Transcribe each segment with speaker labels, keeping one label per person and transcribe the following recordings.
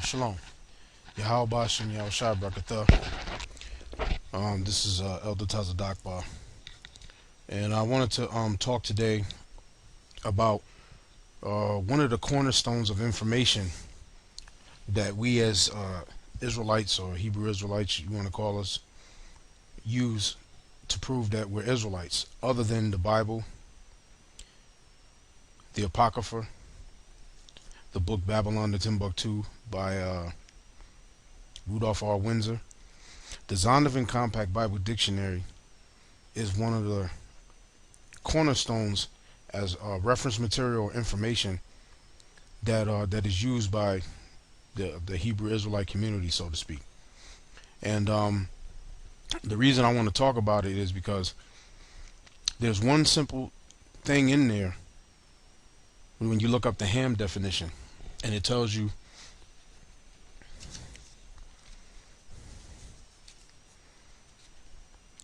Speaker 1: Shalom. Yahweh Shem Yahushua Brakatah. This is Elder Taza Dakbar. And I wanted to talk today about one of the cornerstones of information that we as Israelites, or Hebrew Israelites, you want to call us, use to prove that we're Israelites, other than the Bible, the Apocrypha, the book Babylon the Timbuktu by Rudolph R. Windsor. The Zondervan Compact Bible Dictionary is one of the cornerstones as reference material or information that is used by the Hebrew Israelite community, so to speak. And the reason I want to talk about it is because there's one simple thing in there when you look up the Ham definition, and it tells you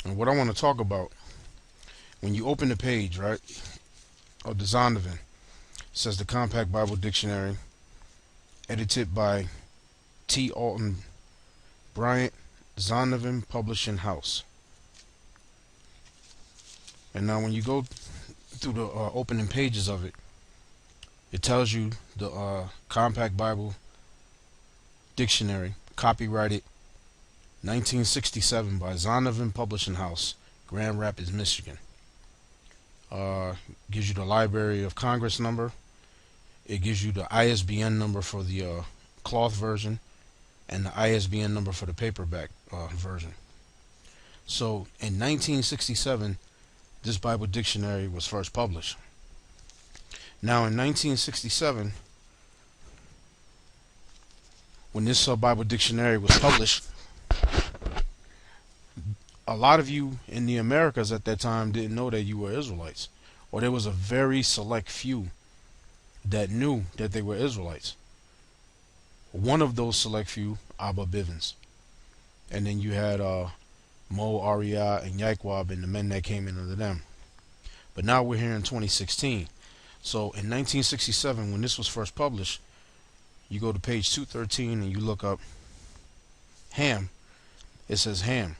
Speaker 1: and what I want to talk about. When you open the page, right, of the Zondervan, it says the Compact Bible Dictionary, edited by T. Alton Bryant, Zondervan Publishing House. And now when you go through the opening pages of it, it tells you the Compact Bible Dictionary, copyrighted 1967 by Zondervan Publishing House, Grand Rapids, Michigan. Gives you the Library of Congress number. It gives you the ISBN number for the cloth version and the ISBN number for the paperback version. So in 1967, this Bible dictionary was first published. Now in 1967, when this Bible dictionary was published, a lot of you in the Americas at that time didn't know that you were Israelites, or there was a very select few that knew that they were Israelites. One of those select few, Abba Bivens, and then you had Mo, Ariyah, and Yaquab, and the men that came in under them. But now we're here in 2016. So in 1967, when this was first published, you go to page 213 and you look up Ham. It says Ham,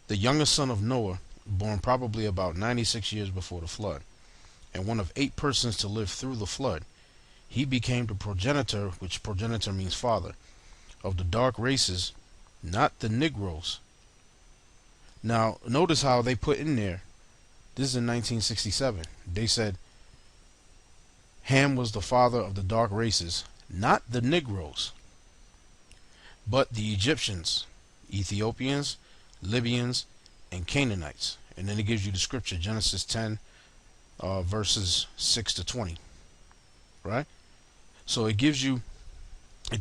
Speaker 1: the youngest son of Noah, born probably about 96 years before the flood, and one of 8 persons to live through the flood. He became the progenitor, which progenitor means father, of the dark races, not the Negroes. Now, notice how they put in there, this is in 1967, they said Ham was the father of the dark races, not the Negroes, but the Egyptians, Ethiopians, Libyans, and Canaanites. And then it gives you the scripture, Genesis 10 verses 6 to 20, right? So it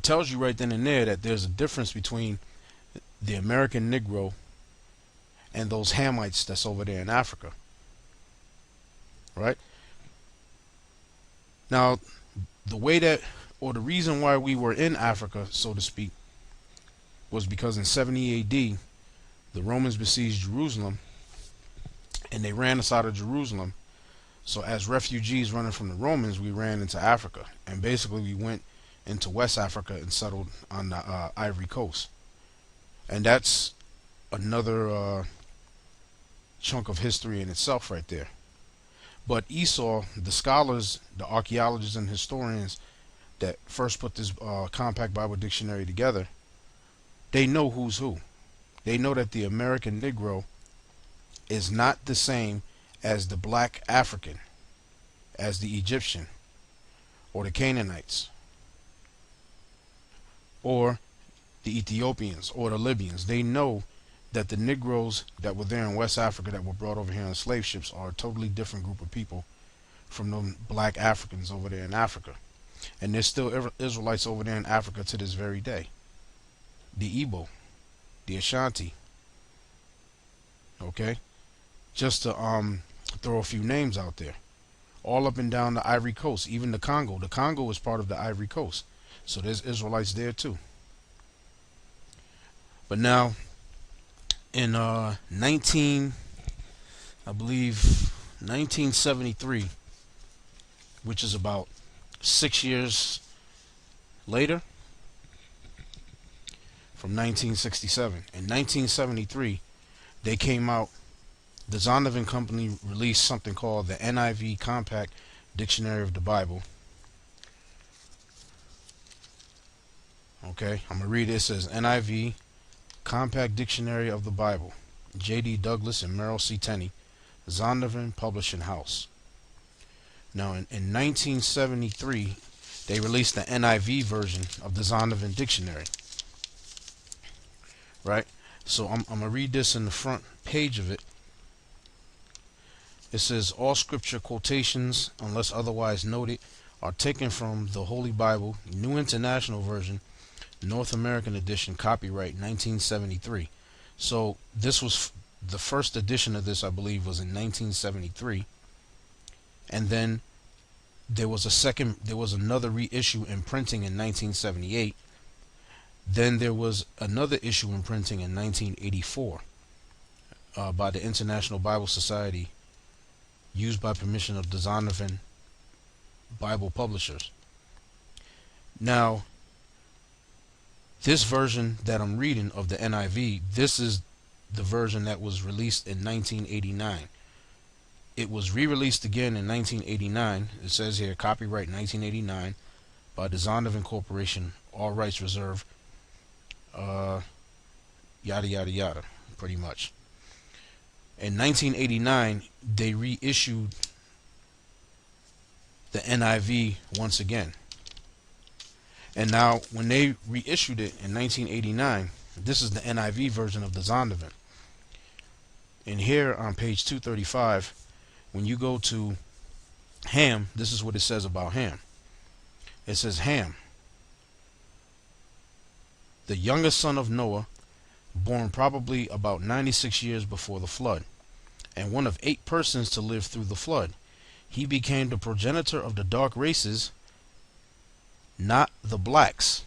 Speaker 1: tells you right then and there that there's a difference between the American Negro and those Hamites that's over there in Africa, right? Now, the way that, or the reason why we were in Africa, so to speak, was because in 70 AD, the Romans besieged Jerusalem, and they ran us out of Jerusalem. So as refugees running from the Romans, we ran into Africa, and basically we went into West Africa and settled on the Ivory Coast. And that's another chunk of history in itself right there. But Esau, the scholars, the archaeologists and historians that first put this Compact Bible Dictionary together, they know who's who. They know that the American Negro is not the same as the black African, as the Egyptian, or the Canaanites, or the Ethiopians, or the Libyans. They know that the Negroes that were there in West Africa that were brought over here on slave ships are a totally different group of people from the black Africans over there in Africa. And there's still Israelites over there in Africa to this very day. The Igbo, the Ashanti, okay, just to throw a few names out there, all up and down the Ivory Coast, even the Congo. The Congo is part of the Ivory Coast, so there's Israelites there too. But now in 1973, which is about 6 years later, from 1967. In 1973, they came out. The Zondervan Company released something called the NIV Compact Dictionary of the Bible. Okay, I'm gonna read it. It says NIV Compact Dictionary of the Bible, J.D. Douglas and Merrill C. Tenney, Zondervan Publishing House. Now, in 1973, they released the NIV version of the Zondervan Dictionary. Right? So I'm going to read this in the front page of it. It says, all scripture quotations, unless otherwise noted, are taken from the Holy Bible, New International Version, North American Edition, copyright 1973. So this was the first edition of this, I believe, was in 1973. And then there was another reissue in printing in 1978. Then there was another issue in printing in 1984 by the International Bible Society, used by permission of the Zondervan Bible publishers. Now, this version that I'm reading of the NIV, this is the version that was released in 1989. It was re-released again in 1989. It says here, copyright 1989 by the Zondervan Corporation, all rights reserved, yada yada yada, pretty much. In 1989, they reissued the NIV once again. And now, when they reissued it in 1989, this is the NIV version of the Zondervan. And here on page 235, when you go to Ham, this is what it says about Ham. It says, Ham, the youngest son of Noah, born probably about 96 years before the flood, and one of 8 persons to live through the flood. He became the progenitor of the dark races, not the blacks,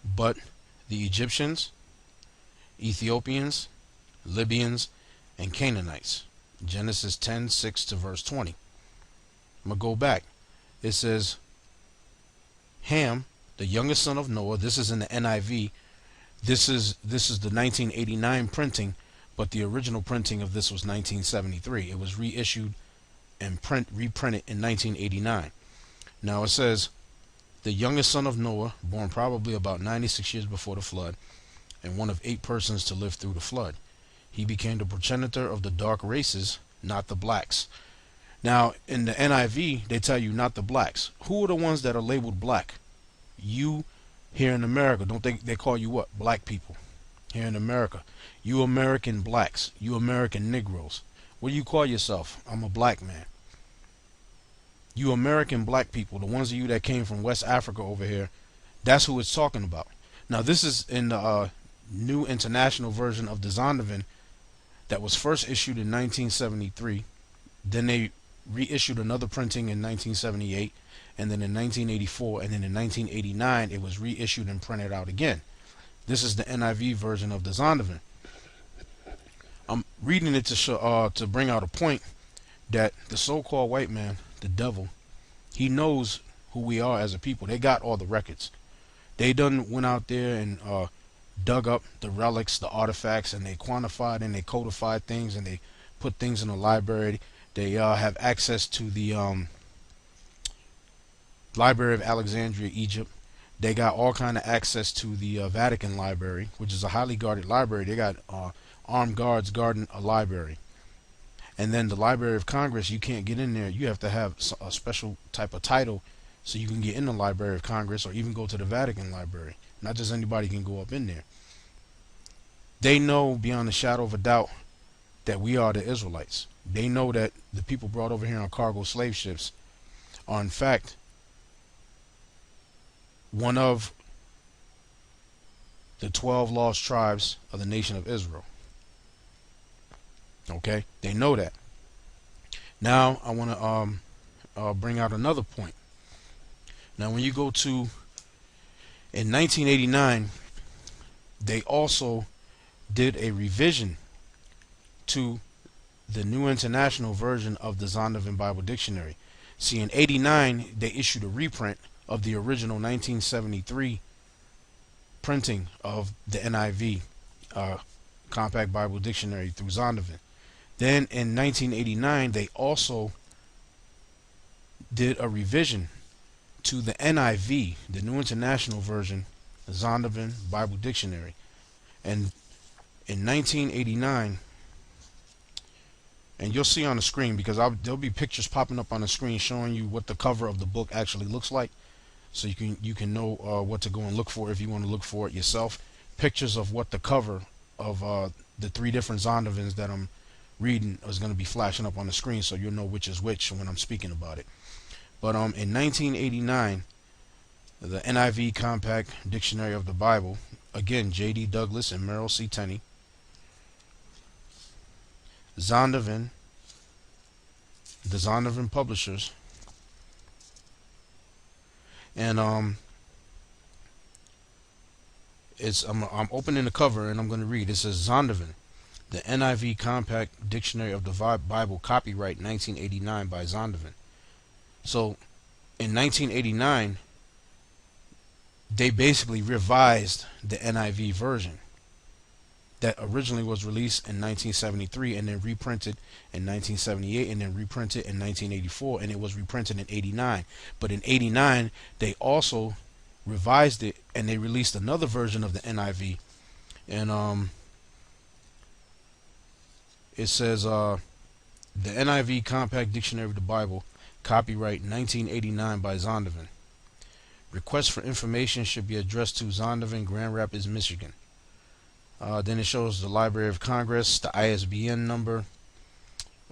Speaker 1: but the Egyptians, Ethiopians, Libyans, and Canaanites. Genesis 10:6 to verse 20. I'm going to go back. It says, Ham, the youngest son of Noah, this is in the NIV. This is the 1989 printing, but the original printing of this was 1973. It was reissued and reprinted in 1989. Now it says, the youngest son of Noah, born probably about 96 years before the flood, and one of 8 persons to live through the flood. He became the progenitor of the dark races, not the blacks. Now, in the NIV, they tell you not the blacks. Who are the ones that are labeled black? You here in America, don't they call you what? Black people here in America. You American blacks, you American Negroes. What do you call yourself? I'm a black man. You American black people, the ones of you that came from West Africa over here, that's who it's talking about. Now, this is in the New International Version of the Zondervan that was first issued in 1973. Then they reissued another printing in 1978, and then in 1984, and then in 1989 it was reissued and printed out again. This is the NIV version of the Zondervan. I'm reading it to bring out a point that the so-called white man, the devil, he knows who we are as a people. They got all the records. They done went out there and dug up the relics, the artifacts, and they quantified and they codified things, and they put things in the library. They have access to the Library of Alexandria, Egypt. They got all kind of access to the Vatican Library, which is a highly guarded library. They got armed guards guarding a library. And then the Library of Congress, you can't get in there. You have to have a special type of title so you can get in the Library of Congress, or even go to the Vatican Library. Not just anybody can go up in there. They know beyond a shadow of a doubt that we are the Israelites. They know that the people brought over here on cargo slave ships are in fact one of the 12 lost tribes of the nation of Israel. Okay, they know that. Now I want to bring out another point. Now, when you go to, in 1989, they also did a revision to the New International Version of the Zondervan Bible Dictionary. See, in '89 they issued a reprint of the original 1973 printing of the NIV, Compact Bible Dictionary, through Zondervan. Then in 1989 they also did a revision to the NIV, the New International Version, Zondervan Bible Dictionary. And in 1989, and you'll see on the screen, because there'll be pictures popping up on the screen showing you what the cover of the book actually looks like, so you can know what to go and look for if you want to look for it yourself. Pictures of what the cover of the three different Zondervans that I'm reading is going to be flashing up on the screen, so you'll know which is which when I'm speaking about it. But in 1989, the NIV Compact Dictionary of the Bible, again, J.D. Douglas and Merrill C. Tenney, Zondervan, the Zondervan publishers, and I'm opening the cover and I'm going to read. It says Zondervan, the NIV Compact Dictionary of the Bible, copyright 1989 by Zondervan. So in 1989 they basically revised the NIV version that originally was released in 1973 and then reprinted in 1978 and then reprinted in 1984, and it was reprinted in '89. But in '89 they also revised it and they released another version of the NIV, and it says the NIV Compact Dictionary of the Bible, copyright 1989 by Zondervan. Requests for information should be addressed to Zondervan, Grand Rapids, Michigan. Then it shows the Library of Congress, the ISBN number,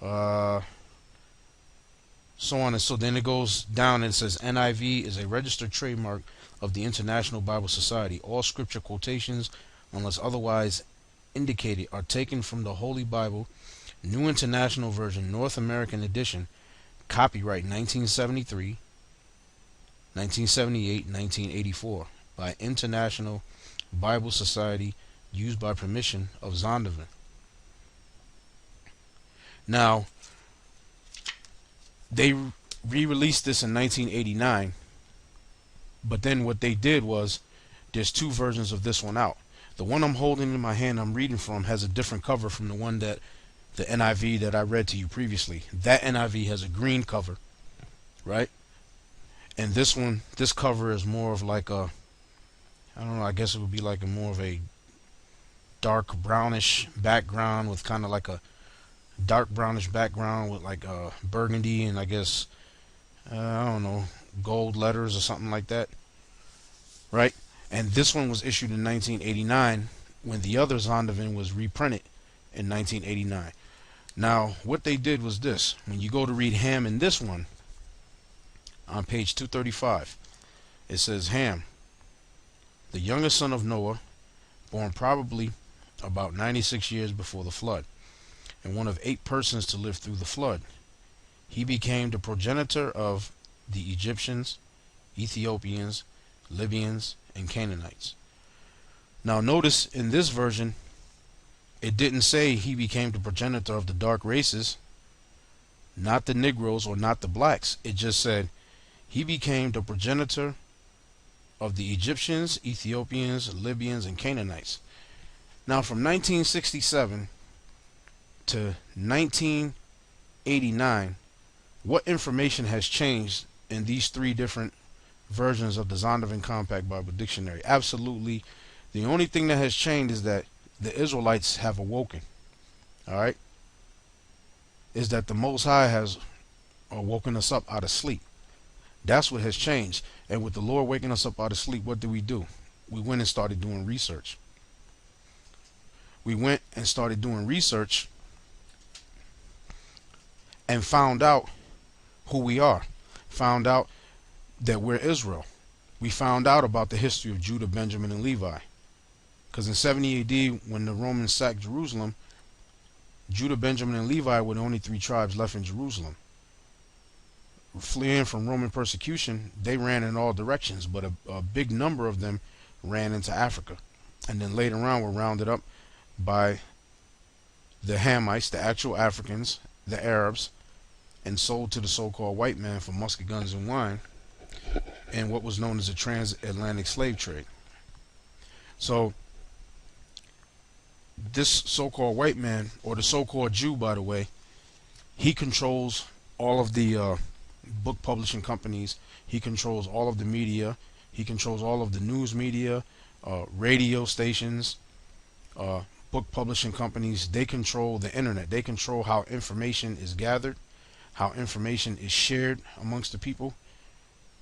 Speaker 1: so on and so. Then it goes down and it says NIV is a registered trademark of the International Bible Society. All scripture quotations, unless otherwise indicated, are taken from the Holy Bible, New International Version, North American Edition, copyright 1973, 1978, 1984 by International Bible Society, used by permission of Zondervan. Now, they re-released this in 1989, but then what they did was, there's two versions of this one out. The one I'm holding in my hand, I'm reading from, has a different cover from the one that the NIV that I read to you previously. That NIV has a green cover, right? And this one, this cover is more of like a, I don't know, I guess it would be like more of a dark brownish background with kind of like a dark brownish background with like a burgundy and I guess I don't know, gold letters or something like that, right? And this one was issued in 1989 when the other Zondervan was reprinted in 1989. Now what they did was this: when you go to read Ham in this one, on page 235, it says Ham, the youngest son of Noah, born probably about 96 years before the flood, and one of 8 persons to live through the flood. He became the progenitor of the Egyptians, Ethiopians, Libyans, and Canaanites. Now notice in this version, it didn't say he became the progenitor of the dark races, not the Negroes or not the blacks. It just said he became the progenitor of the Egyptians, Ethiopians, Libyans, and Canaanites. Now from 1967 to 1989, what information has changed in these 3 different versions of the Zondervan Compact Bible Dictionary? Absolutely. The only thing that has changed is that the Israelites have awoken. Alright? Is that the Most High has woken us up out of sleep. That's what has changed. And with the Lord waking us up out of sleep, what do? We went and started doing research. We went and started doing research and found out who we are. Found out that we're Israel. We found out about the history of Judah, Benjamin, and Levi. Because in 70 AD, when the Romans sacked Jerusalem, Judah, Benjamin, and Levi were the only 3 tribes left in Jerusalem. Fleeing from Roman persecution, they ran in all directions, but a big number of them ran into Africa. And then later on were rounded up by the Hamites, the actual Africans, the Arabs, and sold to the so-called white man for musket guns and wine in what was known as the transatlantic slave trade. So this so-called white man, or the so-called Jew, by the way, he controls all of the book publishing companies. He controls all of the media. He controls all of the news media, radio stations, book publishing companies. They control the internet. They control how information is gathered, how information is shared amongst the people,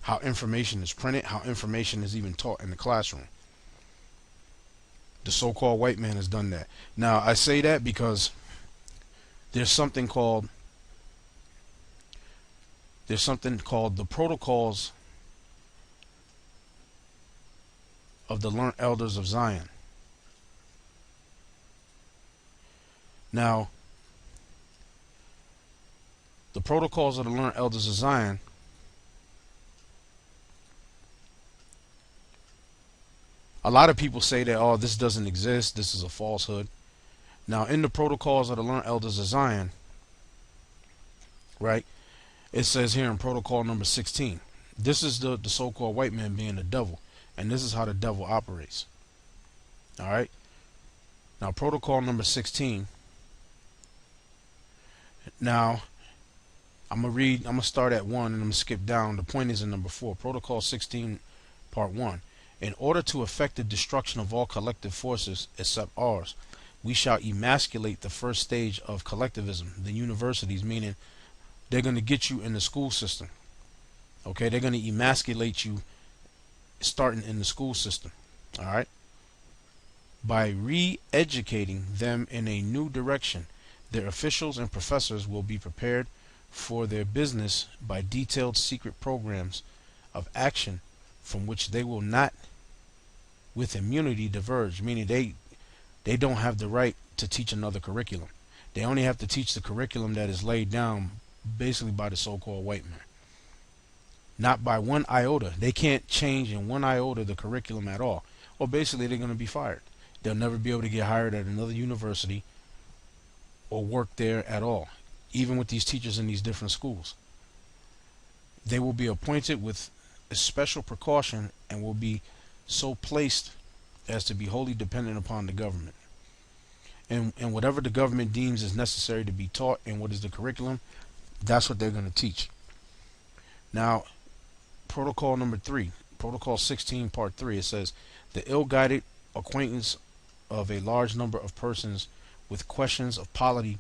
Speaker 1: how information is printed, how information is even taught in the classroom. The so-called white man has done that. Now, I say that because there's something called the protocols of the learned elders of Zion. Now, the protocols of the learned elders of Zion a lot of people say that, oh, this doesn't exist, this is a falsehood. Now, in the protocols of the learned elders of Zion, right, it says here in protocol number 16, this is the so-called white man being the devil, and this is how the devil operates. All right. Now, protocol number 16. Now, I'm gonna start at 1 and I'm gonna skip down. The point is in number 4. Protocol 16, part 1. In order to effect the destruction of all collective forces except ours, we shall emasculate the first stage of collectivism, the universities, meaning they're going to get you in the school system. Okay, they're going to emasculate you starting in the school system. All right, by re-educating them in a new direction, their officials and professors will be prepared for their business by detailed secret programs of action from which they will not with immunity diverge, meaning they don't have the right to teach another curriculum. They only have to teach the curriculum that is laid down basically by the so-called white man. Not by one iota. They can't change in one iota the curriculum at all. Or basically they're going to be fired. They'll never be able to get hired at another university or work there at all, even with these teachers in these different schools. They will be appointed with a special precaution and will be so placed as to be wholly dependent upon the government. And whatever the government deems is necessary to be taught and what is the curriculum, that's what they're going to teach. Now, protocol number 3, protocol 16, part 3, it says, the ill-guided acquaintance of a large number of persons with questions of polity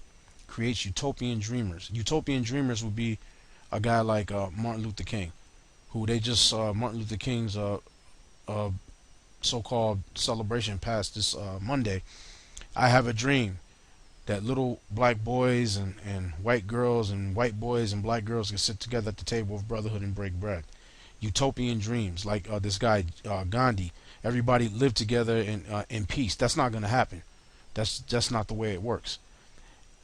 Speaker 1: creates utopian dreamers. Utopian dreamers would be a guy like Martin Luther King, who they just Martin Luther King's so-called celebration passed this Monday. I have a dream that little black boys and white girls and white boys and black girls can sit together at the table of brotherhood and break bread. Utopian dreams, like this guy Gandhi. Everybody live together in peace. That's not going to happen. That's not the way it works.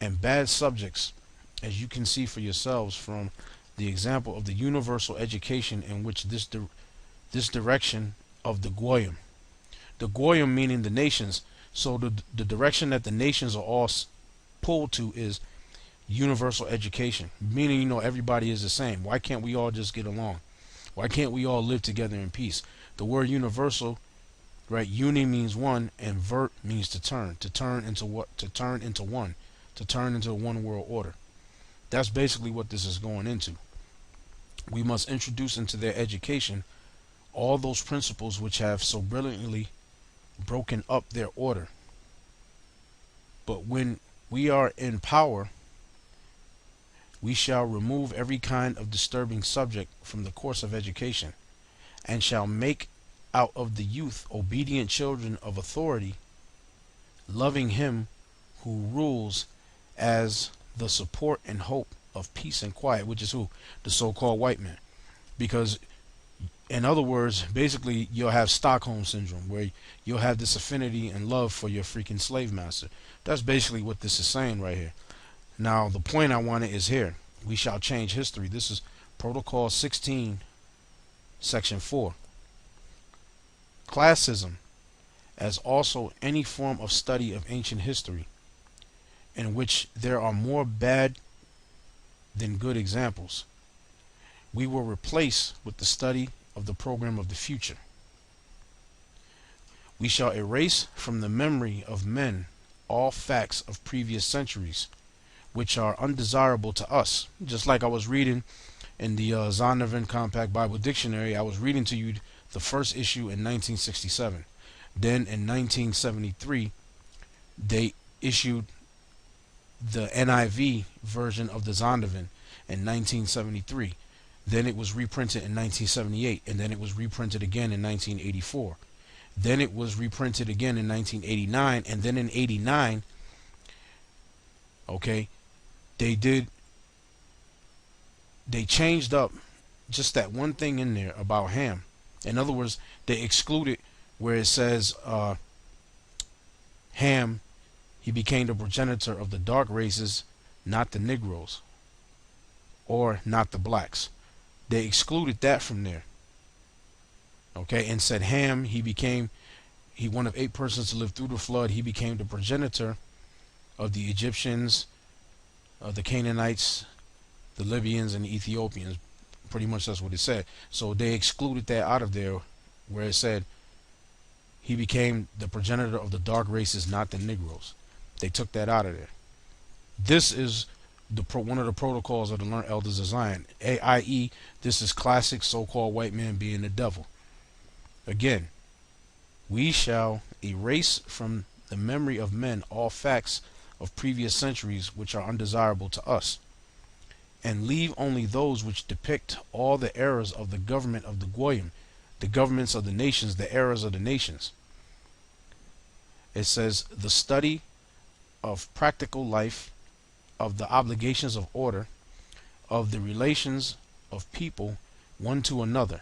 Speaker 1: And bad subjects, as you can see for yourselves from the example of the universal education in which this direction of the Goyim meaning the nations. So the direction that the nations are all pulled to is universal education, meaning, you know, everybody is the same. Why can't we all just get along? Why can't we all live together in peace? The word universal, right? Uni means one, and vert means to turn into what? To turn into one, to turn into a one world order. That's basically what this is going into. We must introduce into their education all those principles which have so brilliantly broken up their order. But when we are in power, we shall remove every kind of disturbing subject from the course of education, and shall make out of the youth obedient children of authority, loving him who rules as the support and hope of peace and quiet, which is who? The so-called white man. Because in other words, basically, you'll have Stockholm syndrome, where you'll have this affinity and love for your freaking slave master. That's basically what this is saying right here. Now, the point I wanted is here. We shall change history. This is Protocol 16, Section 4. Classism, as also any form of study of ancient history, in which there are more bad than good examples. We will replace with the study of the program of the future. We shall erase from the memory of men all facts of previous centuries, which are undesirable to us. Just like I was reading in the Zondervan Compact Bible Dictionary, I was reading to you the first issue in 1967. Then in 1973, they issued the NIV version of the Zondervan in 1973. Then it was reprinted in 1978, and then it was reprinted again in 1984. Then it was reprinted again in 1989, and then in 89, okay, they changed up just that one thing in there about Ham. In other words, they excluded where it says Ham, he became the progenitor of the dark races, not the Negroes, or not the blacks. They excluded that from there. Okay, and said Ham, he one of 8 persons to live through the flood. He became the progenitor of the Egyptians, the Canaanites, the Libyans, and the Ethiopians. Pretty much that's what it said. So they excluded that out of there where it said he became the progenitor of the dark races, not the Negroes. They took that out of there. This is one of the protocols of the Learned Elders of Zion, i.e., this is classic so-called white man being the devil. Again, we shall erase from the memory of men all facts of previous centuries which are undesirable to us, and leave only those which depict all the errors of the government of the Goyim, the governments of the nations, the errors of the nations. It says the study of practical life, of the obligations of order, of the relations of people one to another,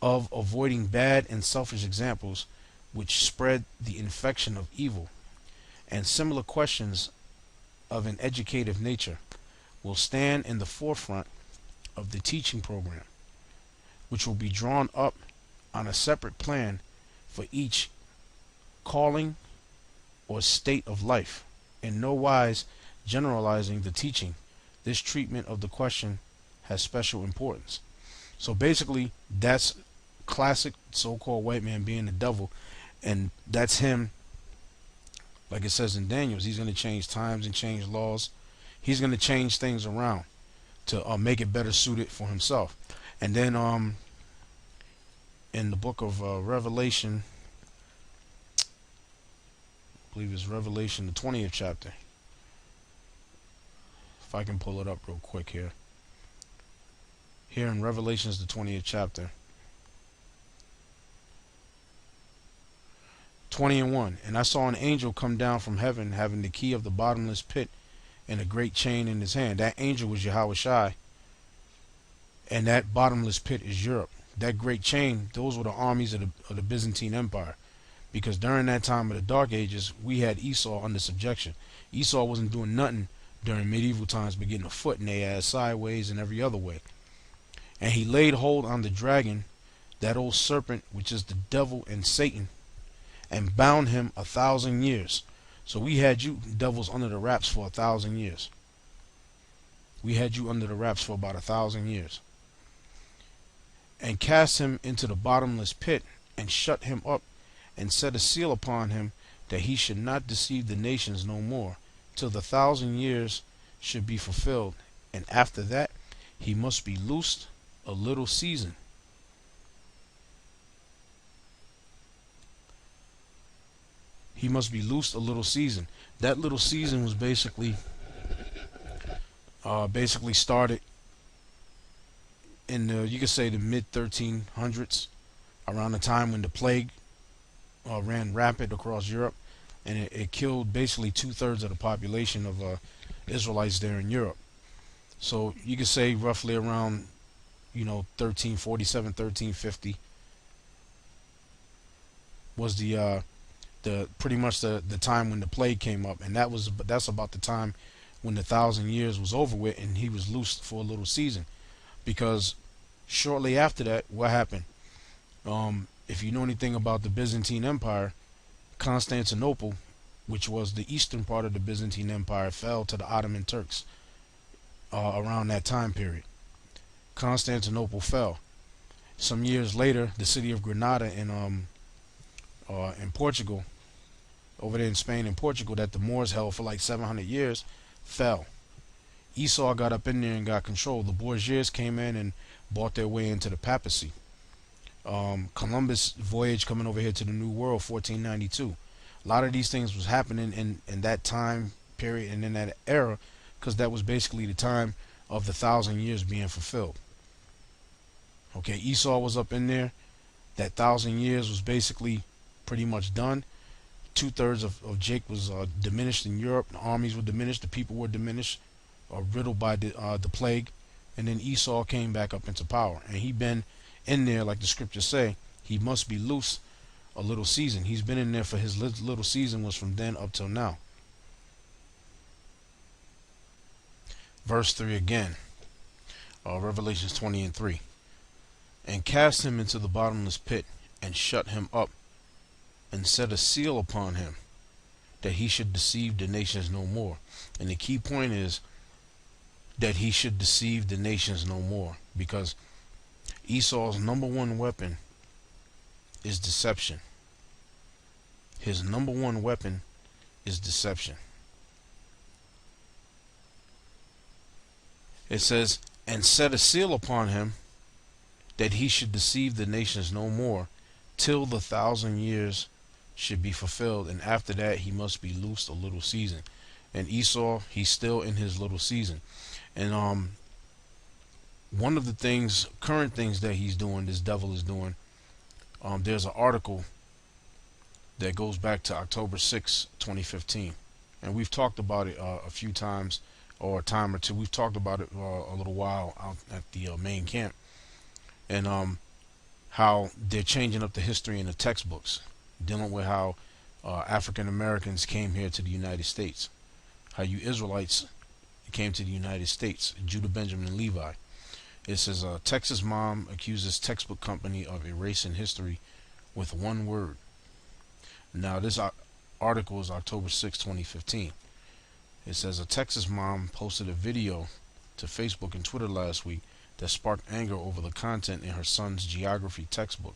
Speaker 1: of avoiding bad and selfish examples which spread the infection of evil, and similar questions of an educative nature will stand in the forefront of the teaching program, which will be drawn up on a separate plan for each calling or state of life, in no wise generalizing the teaching. This treatment of the question has special importance. So basically, that's classic so-called white man being the devil, and that's him. Like it says in Daniel's, he's going to change times and change laws. He's going to change things around to make it better suited for himself. And then in the book of Revelation, I believe it's Revelation, the 20th chapter. If I can pull it up real quick here. Here in Revelations, the 20th chapter. 20:1. And I saw an angel come down from heaven, having the key of the bottomless pit and a great chain in his hand. That angel was Yahweh Shai, and that bottomless pit is Europe. That great chain, those were the armies of the Byzantine Empire, because during that time of the Dark Ages, we had Esau under subjection. Esau wasn't doing nothing during medieval times but getting a foot in their ass sideways and every other way. And he laid hold on the dragon, that old serpent, which is the devil and Satan, and bound him 1,000 years. So we had you devils under the wraps for 1,000 years. We had you under the wraps for about 1,000 years. And cast him into the bottomless pit, and shut him up, and set a seal upon him, that he should not deceive the nations no more, till the 1,000 years should be fulfilled. And after that he must be loosed a little season. He must be loosed a little season. That little season was basically started in the, you could say, the mid 1300s, around the time when the plague ran rapid across Europe, and it killed basically 2/3 of the population of Israelites there in Europe. So you could say roughly around 1347, 1350 was the pretty much the time when the plague came up, and that's about the time when the 1,000 years was over with, and he was loosed for a little season. Because shortly after that, what happened? If you know anything about the Byzantine Empire, Constantinople which was the eastern part of the Byzantine Empire, fell to the Ottoman Turks around that time period. Constantinople fell. Some years later, the city of Granada in Portugal, over there in Spain and Portugal, that the Moors held for like 700 years, fell. Esau got up in there and got control. The Borgias came in and bought their way into the papacy. Columbus voyage coming over here to the New World, 1492. A lot of these things was happening in that time period and in that era, because that was basically the time of the 1,000 years being fulfilled. Okay, Esau was up in there. That 1,000 years was basically pretty much done. 2/3 of Jake was diminished in Europe. The armies were diminished. The people were diminished, riddled by the plague. And then Esau came back up into power. And he been in there, like the scriptures say, he must be loose a little season. He's been in there for his little season was from then up till now. Verse 3 again. Revelations 20:3. And cast him into the bottomless pit, and shut him up, and set a seal upon him, that he should deceive the nations no more. And the key point is that he should deceive the nations no more, because Esau's number one weapon is deception. His number one weapon is deception. It says, and set a seal upon him, that he should deceive the nations no more, till the 1,000 years should be fulfilled, and after that he must be loosed a little season. And Esau, he's still in his little season. And one of the things, current things that he's doing, this devil is doing, there's an article that goes back to October 6, 2015. And we've talked about it a few times, or a time or two. We've talked about it a little while out at the main camp. And how they're changing up the history in the textbooks, dealing with how African Americans came here to the United States, how you Israelites came to the United States, Judah, Benjamin, and Levi. It says, Texas mom accuses textbook company of erasing history with one word. Now, this article is October 6, 2015. It says, a Texas mom posted a video to Facebook and Twitter last week that sparked anger over the content in her son's geography textbook.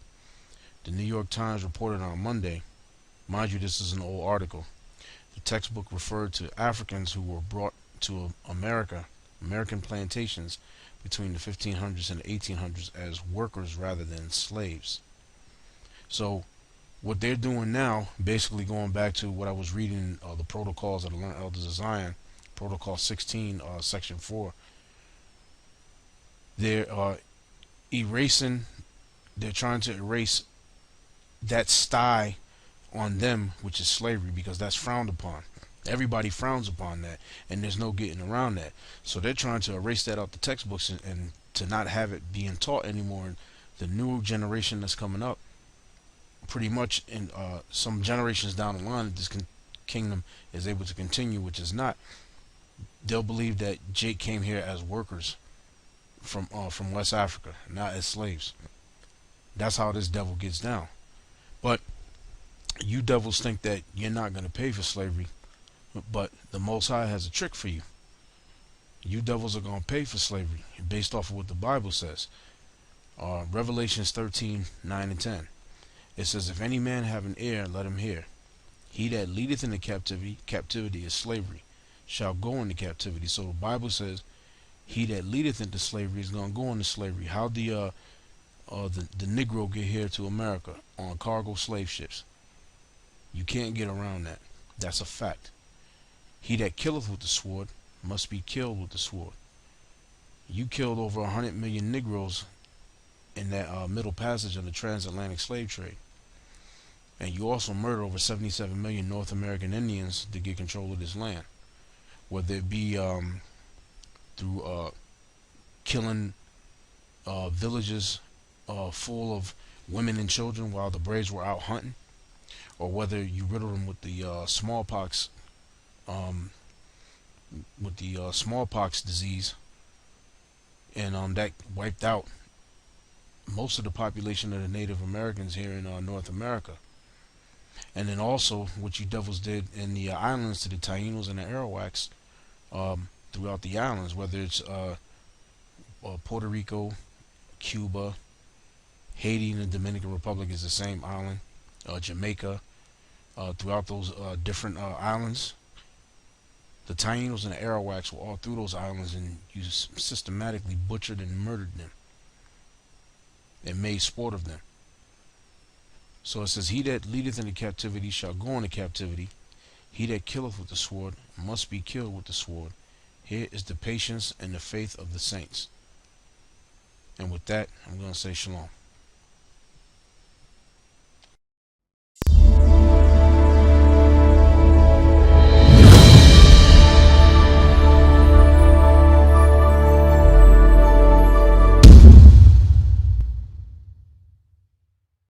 Speaker 1: The New York Times reported on Monday, mind you, this is an old article, the textbook referred to Africans who were brought to American plantations between the 1500s and 1800s as workers rather than slaves. So what they're doing now, basically going back to what I was reading, the protocols of the Learned Elders of Zion, Protocol 16, Section 4, they're erasing, they're trying to erase that sty on them, which is slavery, because that's frowned upon. Everybody frowns upon that, and there's no getting around that. So they're trying to erase that out the textbooks and to not have it being taught anymore. And the new generation that's coming up, pretty much in some generations down the line, this kingdom is able to continue, which is not. They'll believe that Jake came here as workers from West Africa, not as slaves. That's how this devil gets down. But you devils think that you're not going to pay for slavery, but the Most High has a trick for you. You devils are going to pay for slavery based off of what the Bible says. Revelations 13, 9 and 10. It says, if any man have an ear, let him hear. He that leadeth into captivity is slavery, shall go into captivity. So the Bible says, he that leadeth into slavery is going to go into slavery. How the Negro get here to America on cargo slave ships? You can't get around that. That's a fact. He that killeth with the sword must be killed with the sword. You killed over 100 million Negroes in that middle passage of the transatlantic slave trade. And you also murdered over 77 million North American Indians to get control of this land. Whether it be through killing villages full of women and children while the braves were out hunting, or whether you riddled them with the smallpox disease, and that wiped out most of the population of the Native Americans here in North America. And then also what you devils did in the islands to the Tainos and the Arawaks, throughout the islands, whether it's Puerto Rico, Cuba, Haiti, and the Dominican Republic is the same island, Jamaica, throughout those different islands. The Tainos and the Arawaks were all through those islands, and you systematically butchered and murdered them and made sport of them. So it says, "He that leadeth into captivity shall go into captivity. He that killeth with the sword must be killed with the sword. Here is the patience and the faith of the saints." And with that, I'm going to say shalom.